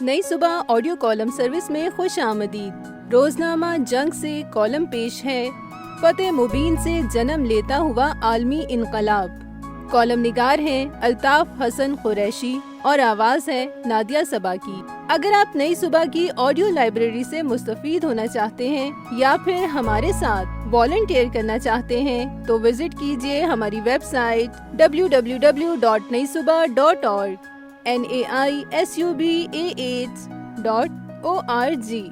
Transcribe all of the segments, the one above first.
نئی صبح audio column service میں خوش آمدید۔ روزنامہ جنگ سے کالم پیش ہے فتح مبین سے جنم لیتا ہوا عالمی انقلاب۔ کالم نگار ہیں الطاف حسن قریشی اور آواز ہے نادیہ صبا کی۔ اگر آپ نئی صبح کی آڈیو لائبریری سے مستفید ہونا چاہتے ہیں یا پھر ہمارے ساتھ والنٹیئر کرنا چاہتے ہیں تو وزٹ کیجیے ہماری web site www.naisubah.org naisubah.org۔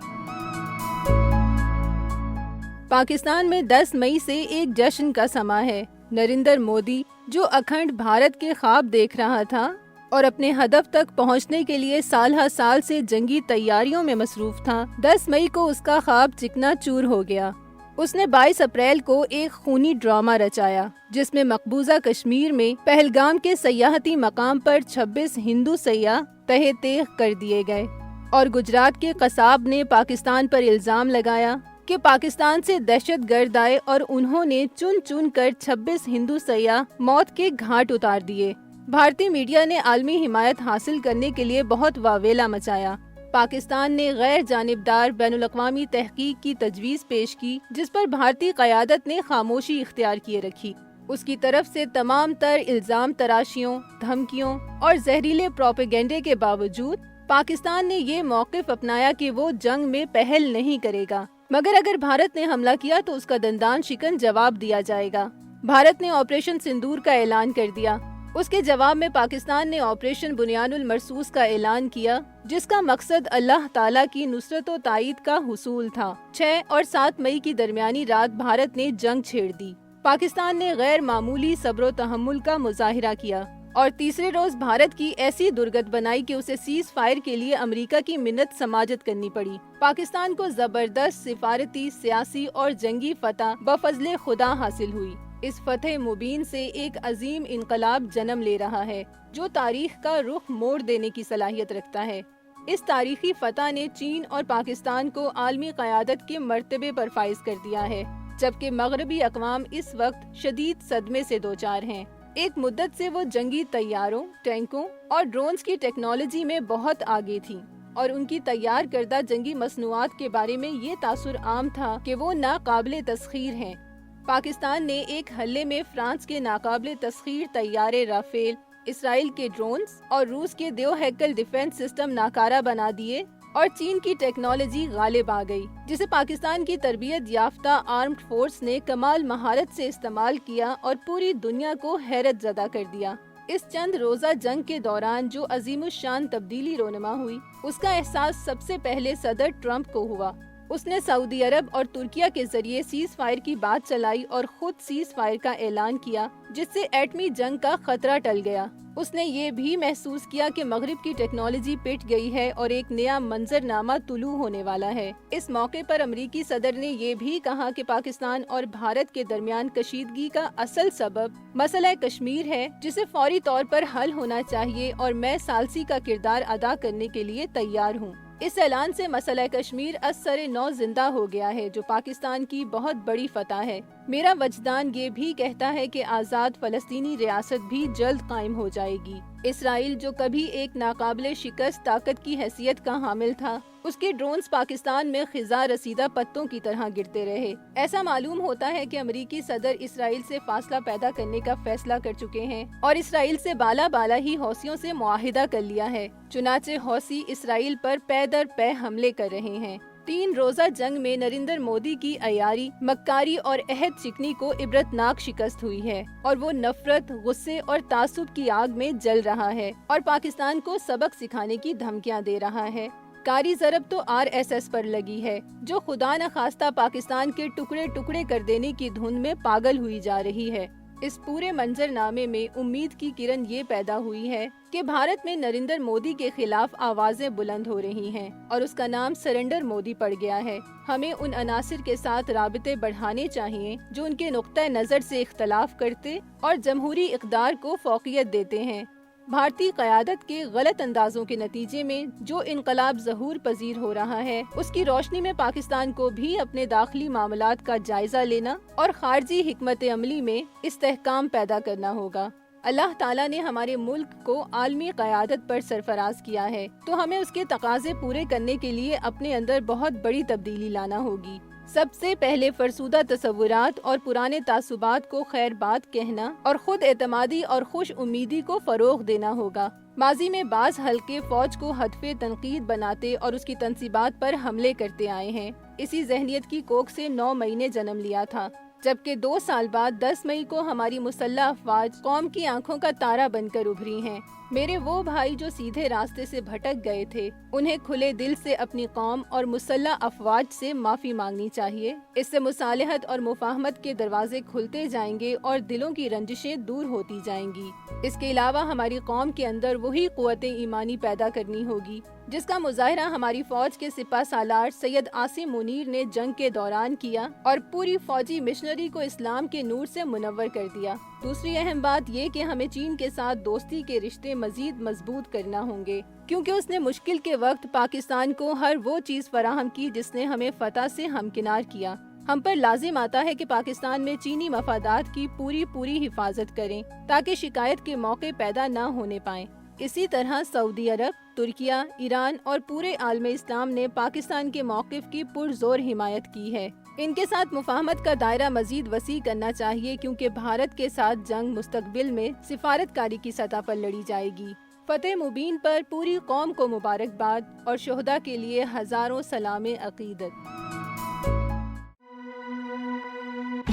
Pakistan میں 10 مئی سے ایک جشن کا سما ہے۔ نریندر مودی جو اکھنڈ بھارت کے خواب دیکھ رہا تھا اور اپنے ہدف تک پہنچنے کے لیے سال ہر سال سے جنگی تیاریوں میں مصروف تھا، 10 مئی کو اس کا خواب چکنا چور ہو گیا۔ اس نے 22 اپریل کو ایک خونی ڈرامہ رچایا جس میں مقبوضہ کشمیر میں پہلگام کے سیاحتی مقام پر 26 ہندو سیاح تہہ تیغ کر دیے گئے، اور گجرات کے قصاب نے پاکستان پر الزام لگایا کہ پاکستان سے دہشت گرد آئے اور انہوں نے چن چن کر 26 ہندو سیاح موت کے گھاٹ اتار دیے۔ بھارتی میڈیا نے عالمی حمایت حاصل کرنے کے لیے بہت واویلا مچایا۔ پاکستان نے غیر جانبدار بین الاقوامی تحقیق کی تجویز پیش کی جس پر بھارتی قیادت نے خاموشی اختیار کیے رکھی۔ اس کی طرف سے تمام تر الزام تراشیوں، دھمکیوں اور زہریلے پروپیگنڈے کے باوجود پاکستان نے یہ موقف اپنایا کہ وہ جنگ میں پہل نہیں کرے گا، مگر اگر بھارت نے حملہ کیا تو اس کا دندان شکن جواب دیا جائے گا۔ بھارت نے آپریشن سندور کا اعلان کر دیا۔ اس کے جواب میں پاکستان نے آپریشن بنیان المرصوص کا اعلان کیا جس کا مقصد اللہ تعالیٰ کی نصرت و تائید کا حصول تھا۔ 6 اور 7 مئی کی درمیانی رات بھارت نے جنگ چھیڑ دی۔ پاکستان نے غیر معمولی صبر و تحمل کا مظاہرہ کیا اور تیسرے روز بھارت کی ایسی درگت بنائی کہ اسے سیز فائر کے لیے امریکہ کی منت سماجت کرنی پڑی۔ پاکستان کو زبردست سفارتی، سیاسی اور جنگی فتح بفضل خدا حاصل ہوئی۔ اس فتح مبین سے ایک عظیم انقلاب جنم لے رہا ہے جو تاریخ کا رخ موڑ دینے کی صلاحیت رکھتا ہے۔ اس تاریخی فتح نے چین اور پاکستان کو عالمی قیادت کے مرتبے پر فائز کر دیا ہے، جبکہ مغربی اقوام اس وقت شدید صدمے سے دوچار ہیں۔ ایک مدت سے وہ جنگی طیاروں، ٹینکوں اور ڈرونز کی ٹیکنالوجی میں بہت آگے تھیں، اور ان کی تیار کردہ جنگی مصنوعات کے بارے میں یہ تاثر عام تھا کہ وہ ناقابل تسخیر ہیں۔ پاکستان نے ایک حملے میں فرانس کے ناقابل تسخیر طیارے رافیل، اسرائیل کے ڈرونز اور روس کے دیو ہیکل ڈیفنس سسٹم ناکارہ بنا دیے، اور چین کی ٹیکنالوجی غالب آ گئی جسے پاکستان کی تربیت یافتہ آرمڈ فورس نے کمال مہارت سے استعمال کیا اور پوری دنیا کو حیرت زدہ کر دیا۔ اس چند روزہ جنگ کے دوران جو عظیم الشان تبدیلی رونما ہوئی، اس کا احساس سب سے پہلے صدر ٹرمپ کو ہوا۔ اس نے سعودی عرب اور ترکیہ کے ذریعے سیز فائر کی بات چلائی اور خود سیز فائر کا اعلان کیا جس سے ایٹمی جنگ کا خطرہ ٹل گیا۔ اس نے یہ بھی محسوس کیا کہ مغرب کی ٹیکنالوجی پٹ گئی ہے اور ایک نیا منظرنامہ طلوع ہونے والا ہے۔ اس موقع پر امریکی صدر نے یہ بھی کہا کہ پاکستان اور بھارت کے درمیان کشیدگی کا اصل سبب مسئلہ کشمیر ہے جسے فوری طور پر حل ہونا چاہیے، اور میں ثالثی کا کردار ادا کرنے کے لیے تیار ہوں۔ اس اعلان سے مسئلہ کشمیر از سر نو زندہ ہو گیا ہے جو پاکستان کی بہت بڑی فتح ہے۔ میرا وجدان یہ بھی کہتا ہے کہ آزاد فلسطینی ریاست بھی جلد قائم ہو جائے گی۔ اسرائیل جو کبھی ایک ناقابل شکست طاقت کی حیثیت کا حامل تھا، اس کے ڈرونز پاکستان میں خزاں رسیدہ پتوں کی طرح گرتے رہے۔ ایسا معلوم ہوتا ہے کہ امریکی صدر اسرائیل سے فاصلہ پیدا کرنے کا فیصلہ کر چکے ہیں اور اسرائیل سے بالا ہی حوثیوں سے معاہدہ کر لیا ہے۔ چنانچہ حوثی اسرائیل پر پے در پے حملے کر رہے ہیں۔ 3 روزہ جنگ میں نریندر مودی کی عیاری، مکاری اور عہد شکنی کو عبرتناک شکست ہوئی ہے، اور وہ نفرت، غصے اور تعصب کی آگ میں جل رہا ہے اور پاکستان کو سبق سکھانے کی دھمکیاں دے رہا ہے۔ کاری ضرب تو RSS پر لگی ہے جو خدا نخواستہ پاکستان کے ٹکڑے ٹکڑے کر دینے کی دھن میں پاگل ہوئی جا رہی ہے۔ اس پورے منظرنامے میں امید کی کرن یہ پیدا ہوئی ہے کہ بھارت میں نریندر مودی کے خلاف آوازیں بلند ہو رہی ہیں اور اس کا نام سرنڈر مودی پڑ گیا ہے۔ ہمیں ان عناصر کے ساتھ رابطے بڑھانے چاہیے جو ان کے نقطہ نظر سے اختلاف کرتے اور جمہوری اقدار کو فوقیت دیتے ہیں۔ بھارتی قیادت کے غلط اندازوں کے نتیجے میں جو انقلاب ظہور پذیر ہو رہا ہے، اس کی روشنی میں پاکستان کو بھی اپنے داخلی معاملات کا جائزہ لینا اور خارجی حکمت عملی میں استحکام پیدا کرنا ہوگا۔ اللہ تعالیٰ نے ہمارے ملک کو عالمی قیادت پر سرفراز کیا ہے، تو ہمیں اس کے تقاضے پورے کرنے کے لیے اپنے اندر بہت بڑی تبدیلی لانا ہوگی۔ سب سے پہلے فرسودہ تصورات اور پرانے تعصبات کو خیر بات کہنا اور خود اعتمادی اور خوش امیدی کو فروغ دینا ہوگا۔ ماضی میں بعض حلقے فوج کو ہدف تنقید بناتے اور اس کی تنصیبات پر حملے کرتے آئے ہیں۔ اسی ذہنیت کی کوکھ سے 9 مئی نے جنم لیا تھا، جبکہ 2 سال بعد 10 مئی کو ہماری مسلح افواج قوم کی آنکھوں کا تارا بن کر ابھری ہیں۔ میرے وہ بھائی جو سیدھے راستے سے بھٹک گئے تھے، انہیں کھلے دل سے اپنی قوم اور مسلح افواج سے معافی مانگنی چاہیے۔ اس سے مصالحت اور مفاہمت کے دروازے کھلتے جائیں گے اور دلوں کی رنجشیں دور ہوتی جائیں گی۔ اس کے علاوہ ہماری قوم کے اندر وہی قوت ایمانی پیدا کرنی ہوگی جس کا مظاہرہ ہماری فوج کے سپہ سالار سید عاصم منیر نے جنگ کے دوران کیا اور پوری فوجی مشنری کو اسلام کے نور سے منور کر دیا۔ دوسری اہم بات یہ کہ ہمیں چین کے ساتھ دوستی کے رشتے مزید مضبوط کرنا ہوں گے، کیونکہ اس نے مشکل کے وقت پاکستان کو ہر وہ چیز فراہم کی جس نے ہمیں فتح سے ہمکنار کیا۔ ہم پر لازم آتا ہے کہ پاکستان میں چینی مفادات کی پوری حفاظت کریں تاکہ شکایت کے موقع پیدا نہ ہونے پائیں۔ اسی طرح سعودی عرب، ترکیہ، ایران اور پورے عالم اسلام نے پاکستان کے موقف کی پرزور حمایت کی ہے۔ ان کے ساتھ مفاہمت کا دائرہ مزید وسیع کرنا چاہیے، کیونکہ بھارت کے ساتھ جنگ مستقبل میں سفارتکاری کی سطح پر لڑی جائے گی۔ فتح مبین پر پوری قوم کو مبارکباد اور شہداء کے لیے ہزاروں سلام عقیدت۔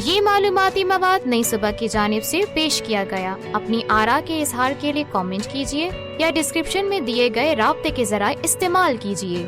یہ معلوماتی مواد نئی صبح کی جانب سے پیش کیا گیا۔ اپنی آراء کے اظہار کے لیے کامنٹ کیجیے یا ڈسکرپشن میں دیے گئے رابطے کے ذرائع استعمال کیجیے۔